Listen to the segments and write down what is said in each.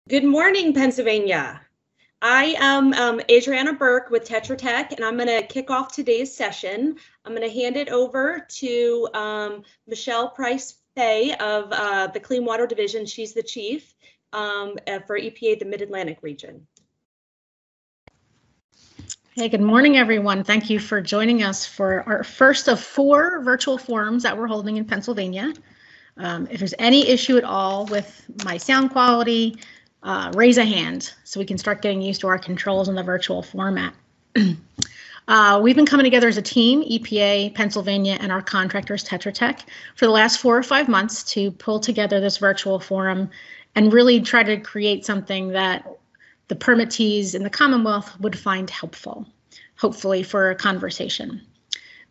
Good morning, Pennsylvania. I am Adriana Burke with Tetra Tech, and I'm going to kick off today's session. I'm going to hand it over to Michelle Price-Fay of the Clean Water Division. She's the chief for EPA, the Mid-Atlantic region. Hey, good morning, everyone. Thank you for joining us for our first of 4 virtual forums that we're holding in Pennsylvania. If there's any issue at all with my sound quality, raise a hand so we can start getting used to our controls in the virtual format. We've been coming together as a team, EPA, Pennsylvania, and our contractors, Tetra Tech, for the last 4 or 5 months to pull together this virtual forum and really try to create something that the permittees in the Commonwealth would find helpful, hopefully for a conversation.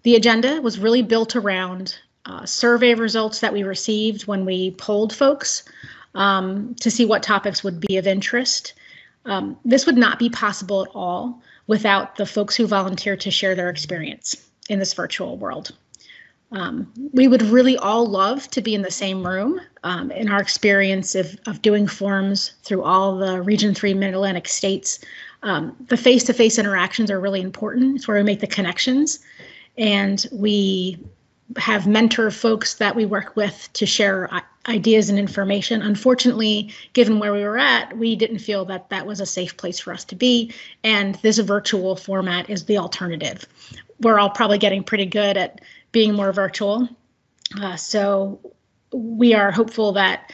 The agenda was really built around survey results that we received when we polled folks to see what topics would be of interest. This would not be possible at all without the folks who volunteered to share their experience in this virtual world. We would really all love to be in the same room. In our experience of doing forums through all the Region 3 Mid-Atlantic states, the face-to-face interactions are really important. It's where we make the connections, and we have mentor folks that we work with to share ideas and information. Unfortunately, given where we were at, we didn't feel that that was a safe place for us to be, and this virtual format is the alternative. We're all probably getting pretty good at being more virtual, so we are hopeful that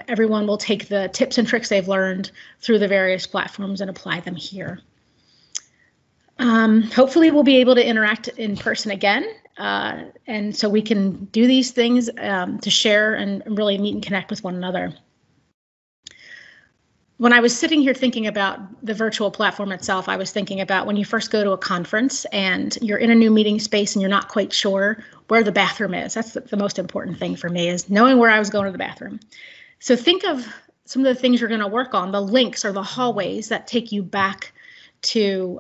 everyone will take the tips and tricks they've learned through the various platforms and apply them here. Hopefully we'll be able to interact in person again, and so we can do these things to share and really meet and connect with one another. When I was sitting here thinking about the virtual platform itself, I was thinking about when you first go to a conference and you're in a new meeting space and you're not quite sure where the bathroom is. That's the most important thing for me, is knowing where I was going to the bathroom. So think of some of the things you're going to work on, the links or the hallways that take you back to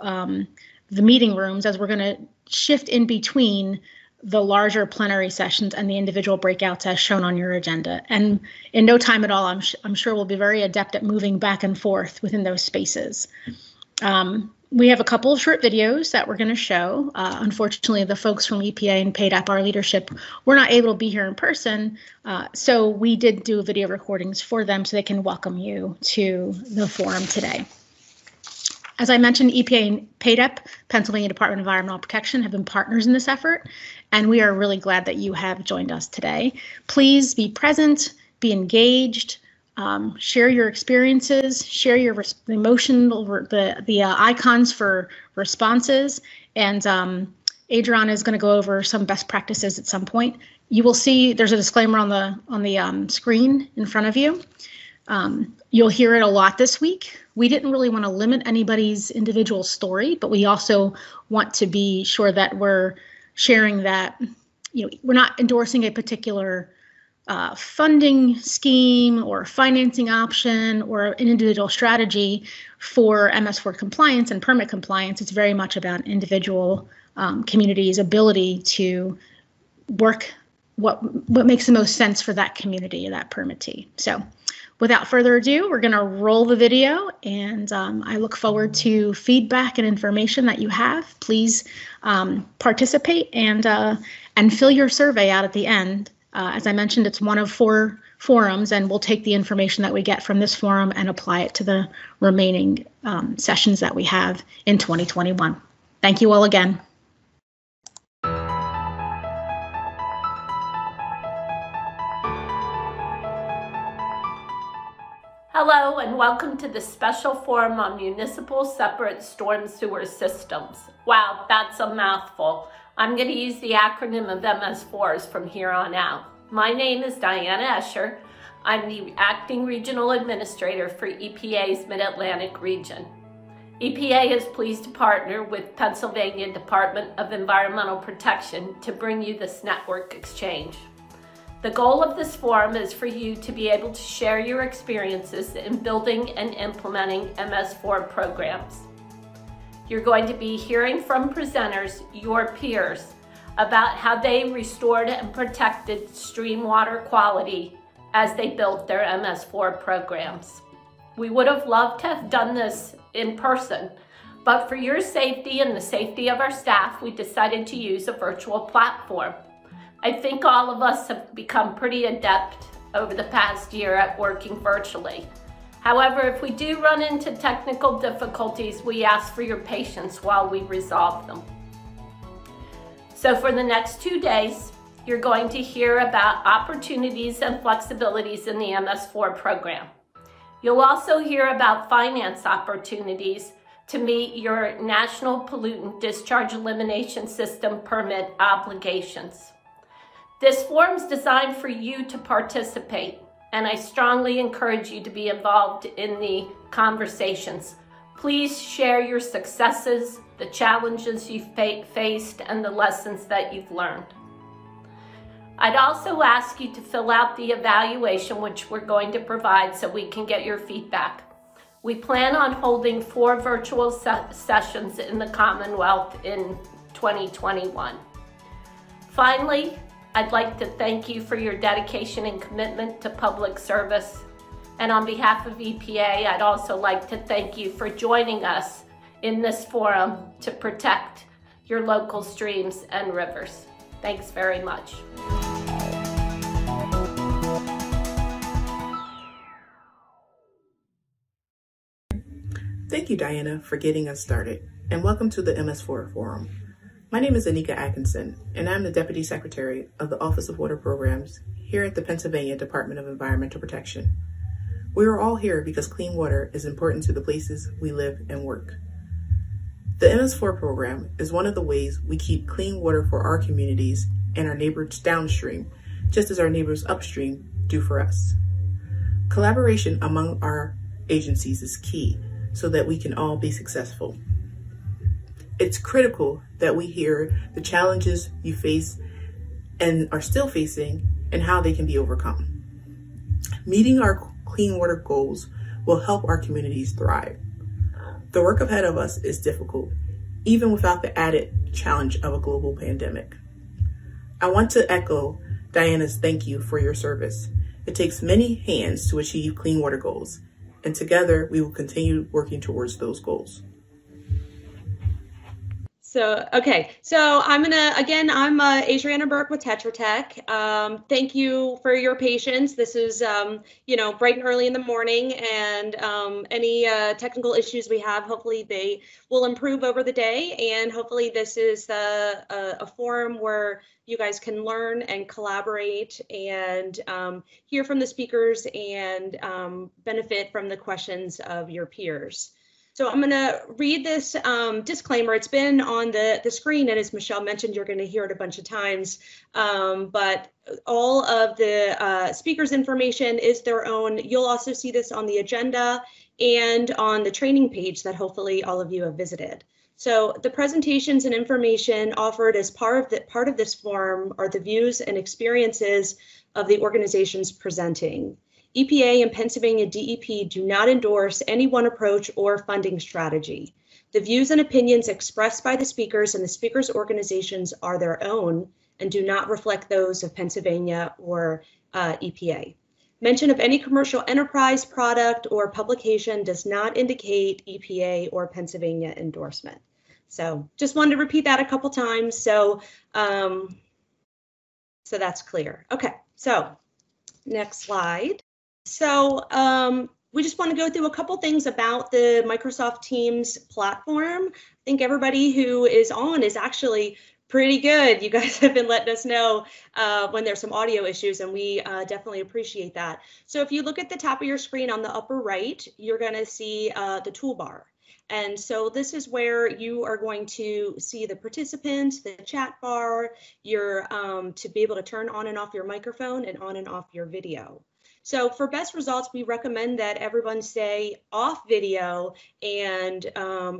the meeting rooms, as we're going to shift in between the larger plenary sessions and the individual breakouts as shown on your agenda. And in no time at all, I'm sure we'll be very adept at moving back and forth within those spaces. We have a couple of short videos that we're going to show. Unfortunately, the folks from EPA and PADEP, our leadership, were not able to be here in person, so we did do video recordings for them so they can welcome you to the forum today. As I mentioned, EPA and PADEP, Pennsylvania Department of Environmental Protection, have been partners in this effort, and we are really glad that you have joined us today. Please be present, be engaged, share your experiences, share your emotional, the icons for responses, and Adriana is going to go over some best practices at some point. You will see there's a disclaimer on the screen in front of you. You'll hear it a lot this week. We didn't really want to limit anybody's individual story, but we also want to be sure that we're sharing that, we're not endorsing a particular funding scheme or financing option or an individual strategy for MS4 compliance and permit compliance. It's very much about individual communities' ability to work what makes the most sense for that community, that permittee. So without further ado, we're going to roll the video, and I look forward to feedback and information that you have. Please participate and fill your survey out at the end. As I mentioned, it's one of 4 forums, and we'll take the information that we get from this forum and apply it to the remaining sessions that we have in 2021. Thank you all again. Hello and welcome to the special forum on municipal separate storm sewer systems. Wow, that's a mouthful. I'm going to use the acronym of MS4s from here on out. My name is Diana Escher. I'm the Acting Regional Administrator for EPA's Mid-Atlantic region. EPA is pleased to partner with Pennsylvania Department of Environmental Protection to bring you this network exchange. The goal of this forum is for you to be able to share your experiences in building and implementing MS4 programs. You're going to be hearing from presenters, your peers, about how they restored and protected stream water quality as they built their MS4 programs. We would have loved to have done this in person, but for your safety and the safety of our staff, we decided to use a virtual platform. I think all of us have become pretty adept over the past year at working virtually. However, if we do run into technical difficulties, we ask for your patience while we resolve them. So for the next 2 days, you're going to hear about opportunities and flexibilities in the MS4 program. You'll also hear about finance opportunities to meet your National Pollutant Discharge Elimination System permit obligations. This forum is designed for you to participate, and I strongly encourage you to be involved in the conversations. Please share your successes, the challenges you've faced, and the lessons that you've learned. I'd also ask you to fill out the evaluation, which we're going to provide so we can get your feedback. We plan on holding 4 virtual sessions in the Commonwealth in 2021. Finally, I'd like to thank you for your dedication and commitment to public service. And on behalf of EPA, I'd also like to thank you for joining us in this forum to protect your local streams and rivers. Thanks very much. Thank you, Diana, for getting us started, and welcome to the MS4 Forum. My name is Anika Atkinson, and I'm the Deputy Secretary of the Office of Water Programs here at the Pennsylvania Department of Environmental Protection. We are all here because clean water is important to the places we live and work. The MS4 program is one of the ways we keep clean water for our communities and our neighbors downstream, just as our neighbors upstream do for us. Collaboration among our agencies is key so that we can all be successful. It's critical that we hear the challenges you face and are still facing and how they can be overcome. Meeting our clean water goals will help our communities thrive. The work ahead of us is difficult, even without the added challenge of a global pandemic. I want to echo Diana's thank you for your service. It takes many hands to achieve clean water goals, and together we will continue working towards those goals. Okay, so I'm Adriana Burke with Tetra Tech. Thank you for your patience. This is, bright and early in the morning, and any technical issues we have, hopefully they will improve over the day, and hopefully this is a forum where you guys can learn and collaborate and hear from the speakers and benefit from the questions of your peers. So I'm going to read this disclaimer. It's been on the screen, and as Michelle mentioned, you're going to hear it a bunch of times. But all of the speakers' information is their own. You'll also see this on the agenda and on the training page that hopefully all of you have visited. So the presentations and information offered as part of this forum are the views and experiences of the organizations presenting. EPA and Pennsylvania DEP do not endorse any one approach or funding strategy. The views and opinions expressed by the speakers and the speakers' organizations are their own and do not reflect those of Pennsylvania or EPA. Mention of any commercial enterprise, product, or publication does not indicate EPA or Pennsylvania endorsement. So just wanted to repeat that a couple times so that's clear. Okay, so next slide. So we just want to go through a couple things about the Microsoft Teams platform. I think everybody who is on is actually pretty good. You guys have been letting us know when there's some audio issues, and we definitely appreciate that. So if you look at the top of your screen on the upper right, you're going to see the toolbar. And so this is where you are going to see the participants, the chat bar, to be able to turn on and off your microphone and on and off your video. So for best results, we recommend that everyone stay off video and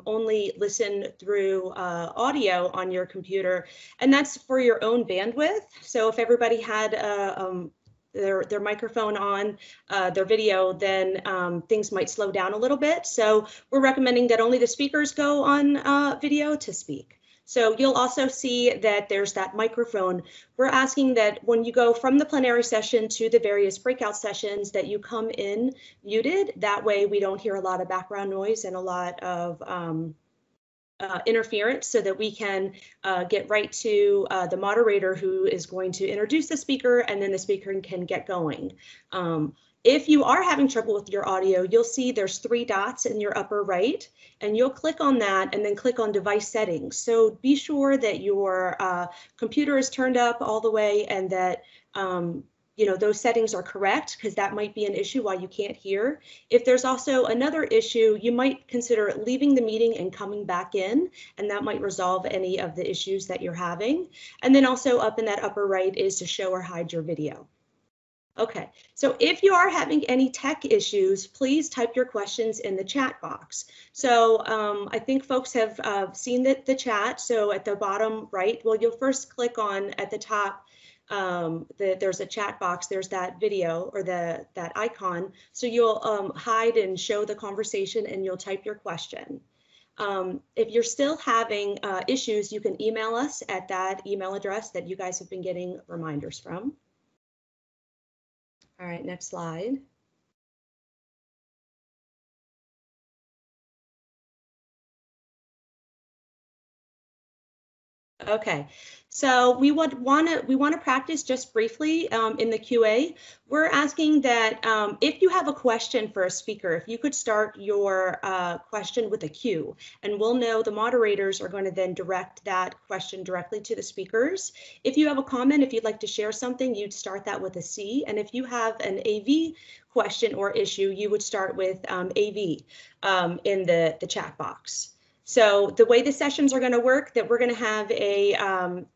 only listen through audio on your computer. And that's for your own bandwidth. So if everybody had their microphone on, their video, then things might slow down a little bit. So we're recommending that only the speakers go on video to speak. So you'll also see that there's that microphone. We're asking that when you go from the plenary session to the various breakout sessions that you come in muted. That way we don't hear a lot of background noise and a lot of interference, so that we can get right to the moderator who is going to introduce the speaker, and then the speaker can get going. If you are having trouble with your audio, you'll see there's 3 dots in your upper right, and you'll click on that and then click on device settings. So be sure that your computer is turned up all the way, and that you know, those settings are correct, because that might be an issue why you can't hear. If there's also another issue, you might consider leaving the meeting and coming back in, and that might resolve any of the issues that you're having. And then also up in that upper right is to show or hide your video. Okay, so if you are having any tech issues, please type your questions in the chat box. So I think folks have seen the chat. So at the bottom right, well, you'll first click on at the top, there's a chat box, there's that video or that icon. So you'll hide and show the conversation, and you'll type your question. If you're still having issues, you can email us at that email address that you guys have been getting reminders from. All right, next slide. Okay, so we want to practice just briefly in the QA. We're asking that if you have a question for a speaker, if you could start your question with a Q, and we'll know the moderators are going to then direct that question directly to the speakers. If you have a comment, if you'd like to share something, you'd start that with a C, and if you have an AV question or issue, you would start with AV in the chat box. So the way the sessions are going to work, that we're going to have a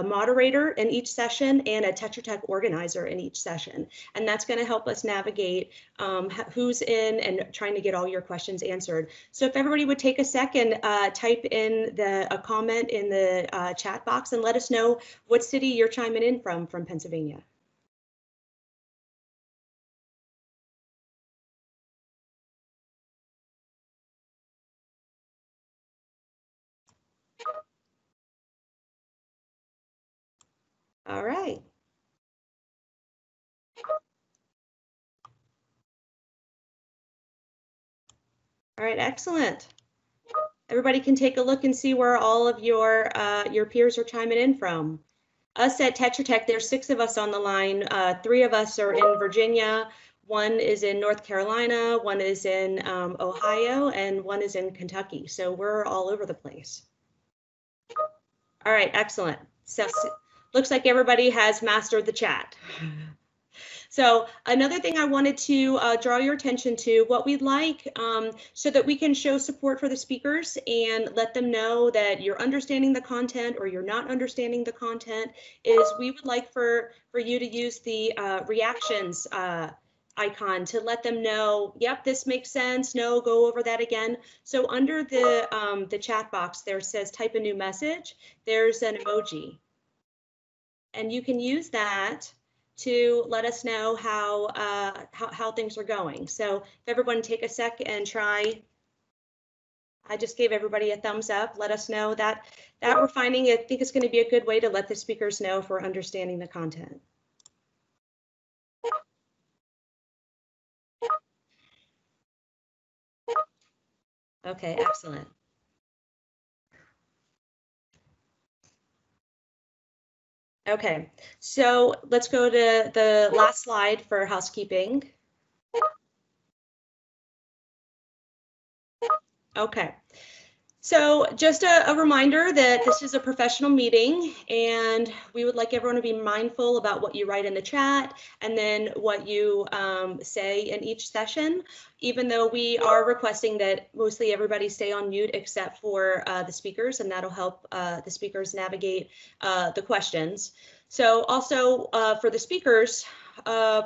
moderator in each session and a Tetra Tech organizer in each session. And that's going to help us navigate who's in and trying to get all your questions answered. So if everybody would take a second, type in a comment in the chat box and let us know what city you're chiming in from Pennsylvania. All right. All right, excellent. Everybody can take a look and see where all of your peers are chiming in from. Us at Tetra Tech, there's 6 of us on the line. 3 of us are in Virginia, 1 is in North Carolina, 1 is in Ohio, and 1 is in Kentucky. So we're all over the place. All right, excellent. So looks like everybody has mastered the chat. So another thing I wanted to draw your attention to, what we'd like so that we can show support for the speakers and let them know that you're understanding the content or you're not understanding the content, is we would like for you to use the reactions icon to let them know, yep, this makes sense, no, go over that again. So under the chat box there says type a new message, there's an emoji. And you can use that to let us know how things are going. So if everyone take a sec and try, I just gave everybody a thumbs up, let us know that we're finding, I think it's going to be a good way to let the speakers know if we're understanding the content. Okay, excellent. Okay, so let's go to the last slide for housekeeping. Okay, so just a reminder that this is a professional meeting, and we would like everyone to be mindful about what you write in the chat and then what you say in each session, even though we are requesting that mostly everybody stay on mute except for the speakers, and that'll help the speakers navigate the questions. So also for the speakers,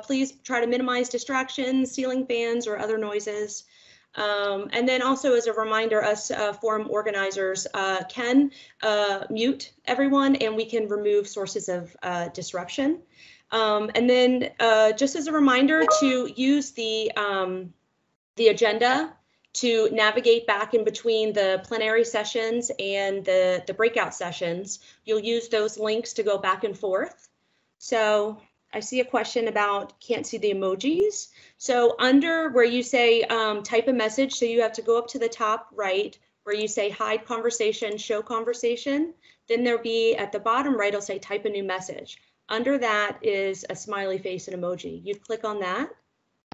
please try to minimize distractions, ceiling fans, or other noises. And then also as a reminder, us forum organizers can mute everyone, and we can remove sources of disruption. And then just as a reminder to use the agenda to navigate back in between the plenary sessions and the breakout sessions, you'll use those links to go back and forth. So I see a question about can't see the emojis. So under where you say type a message, so you have to go up to the top right where you say hide conversation, show conversation. Then there'll be at the bottom right, it'll say type a new message. Under that is a smiley face and emoji. You click on that,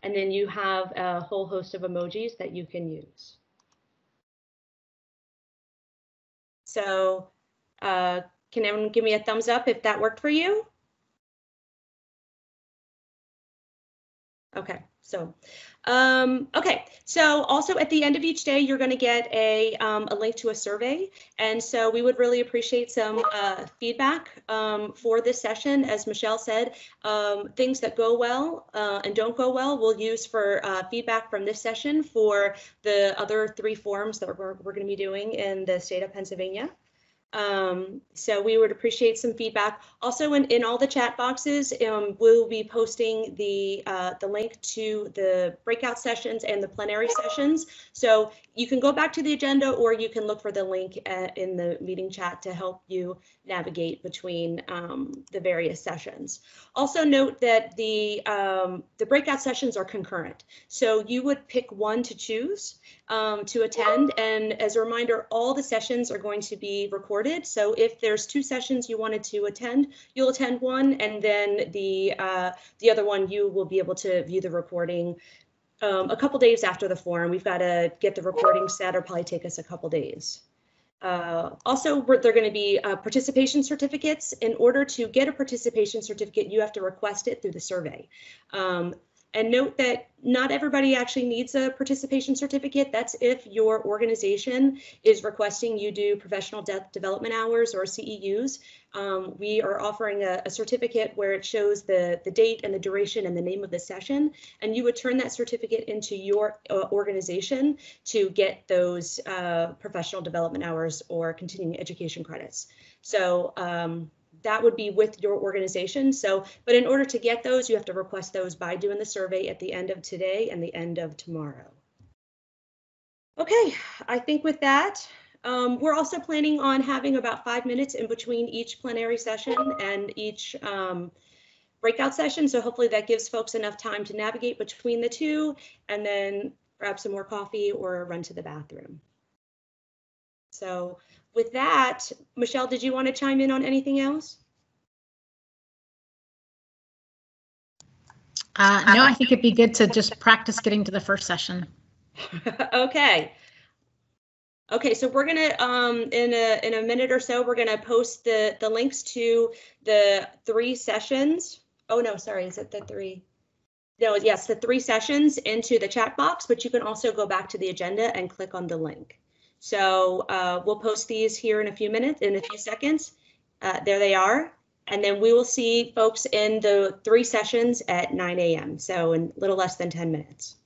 and then you have a whole host of emojis that you can use. So can everyone give me a thumbs up if that worked for you? Okay, so so also at the end of each day, you're going to get a link to a survey. And so we would really appreciate some feedback for this session. As Michelle said, things that go well and don't go well, we'll use for feedback from this session for the other 3 forums that we're going to be doing in the state of Pennsylvania. So we would appreciate some feedback. Also, in all the chat boxes, we'll be posting the link to the breakout sessions and the plenary sessions. So you can go back to the agenda, or you can look for the link in the meeting chat to help you navigate between the various sessions. Also note that the breakout sessions are concurrent. So you would pick one to choose to attend. And as a reminder, all the sessions are going to be recorded. So if there's 2 sessions you wanted to attend, you'll attend one, and then the other one you will be able to view the recording a couple days after the forum. We've got to get the recording set. It'll probably take us a couple days. Also, they're going to be participation certificates. In order to get a participation certificate, you have to request it through the survey. And note that not everybody actually needs a participation certificate. That's if your organization is requesting you do professional development hours or CEUs. We are offering a certificate where it shows the date and the duration and the name of the session, and you would turn that certificate into your organization to get those professional development hours or continuing education credits. So that would be with your organization. So, but in order to get those, you have to request those by doing the survey at the end of today and the end of tomorrow. Okay, I think with that, we're also planning on having about 5 minutes in between each plenary session and each breakout session. So hopefully that gives folks enough time to navigate between the 2 and then grab some more coffee or run to the bathroom. So with that, Michelle, did you want to chime in on anything else? No, I think it'd be good to just practice getting to the first session. Okay. Okay, so we're gonna in a minute or so, we're gonna post the links to the 3 sessions. Oh no, sorry, is it the 3? No, yes, the 3 sessions into the chat box, but you can also go back to the agenda and click on the link. So we'll post these here in a few minutes, in a few seconds. There they are. And then we will see folks in the 3 sessions at 9 a.m. So in a little less than 10 minutes.